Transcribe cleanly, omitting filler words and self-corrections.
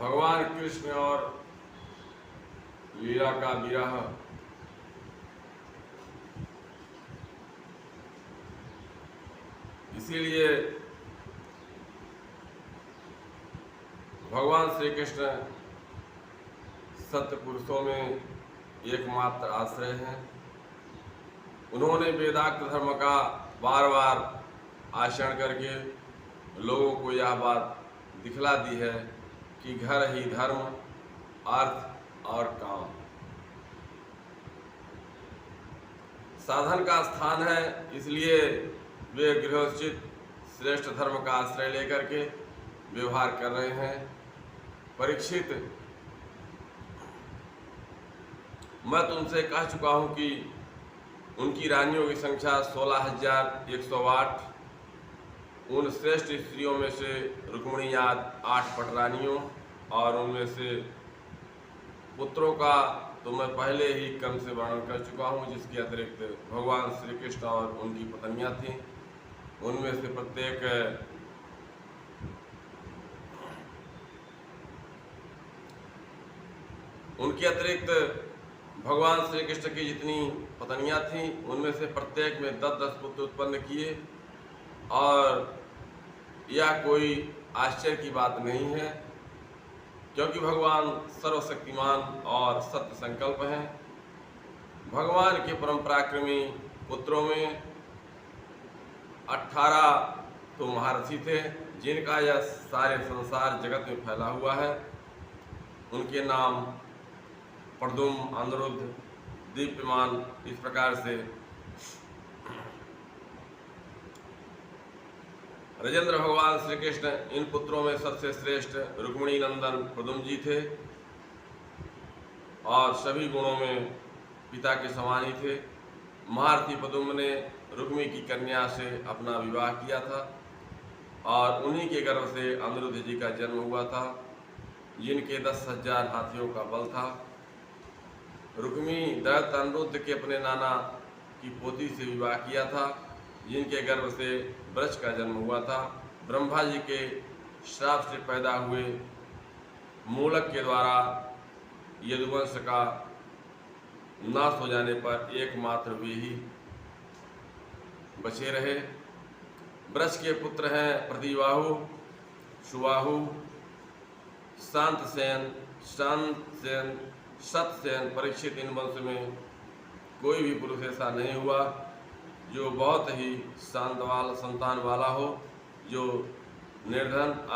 भगवान कृष्ण और लीला का विरह इसीलिए भगवान श्री कृष्ण सत्य पुरुषों में एकमात्र आश्रय हैं। उन्होंने वेदांत धर्म का बार बार आचरण करके लोगों को यह बात दिखला दी है कि घर ही धर्म, अर्थ और काम साधन का स्थान है। इसलिए वे गृहोचित श्रेष्ठ धर्म का आश्रय लेकर के व्यवहार कर रहे हैं। परीक्षित, मैं तुमसे कह चुका हूं कि उनकी रानियों की संख्या 16,108। उन श्रेष्ठ स्त्रियों में से रुक्मिणी याद 8 पटरानियों और उनमें से पुत्रों का तो मैं पहले ही कम से वर्णन कर चुका हूं। जिसके अतिरिक्त भगवान श्री कृष्ण और उनकी पत्नियां थीं। उनमें से प्रत्येक उनके अतिरिक्त भगवान श्री कृष्ण की जितनी पत्नियां थीं उनमें से प्रत्येक में 10-10 पुत्र उत्पन्न किए। और यह कोई आश्चर्य की बात नहीं है, क्योंकि भगवान सर्वशक्तिमान और सत्य संकल्प हैं। भगवान के परम पराक्रमी पुत्रों में 18 तो महारथी थे, जिनका यह सारे संसार जगत में फैला हुआ है। उनके नाम प्रद्युम्न, अनिरुद्ध, दीप्यमान इस प्रकार से। राजेंद्र भगवान श्री कृष्ण इन पुत्रों में सबसे श्रेष्ठ रुक्मिणी नंदन प्रद्युम्न जी थे और सभी गुणों में पिता के समान ही थे। महारथी प्रद्युम्न ने रुक्मी की कन्या से अपना विवाह किया था और उन्हीं के गर्भ से अनिरुद्ध जी का जन्म हुआ था, जिनके 10,000 हाथियों का बल था। रुक्मी दैत्य अनिरुद्ध के अपने नाना की पोती से विवाह किया था, जिनके गर्भ से वृक्ष का जन्म हुआ था। ब्रह्मा जी के श्राप से पैदा हुए मूलक के द्वारा यदुवंश का नाश हो जाने पर एकमात्र वे ही बचे रहे। वृक्ष के पुत्र हैं प्रतिबाहु, सुबाहु, शांतसेन, सत्यसेन। परीक्षित, इन वंश में कोई भी पुरुष ऐसा नहीं हुआ जो बहुत ही संतान वाला हो, जो निर्धन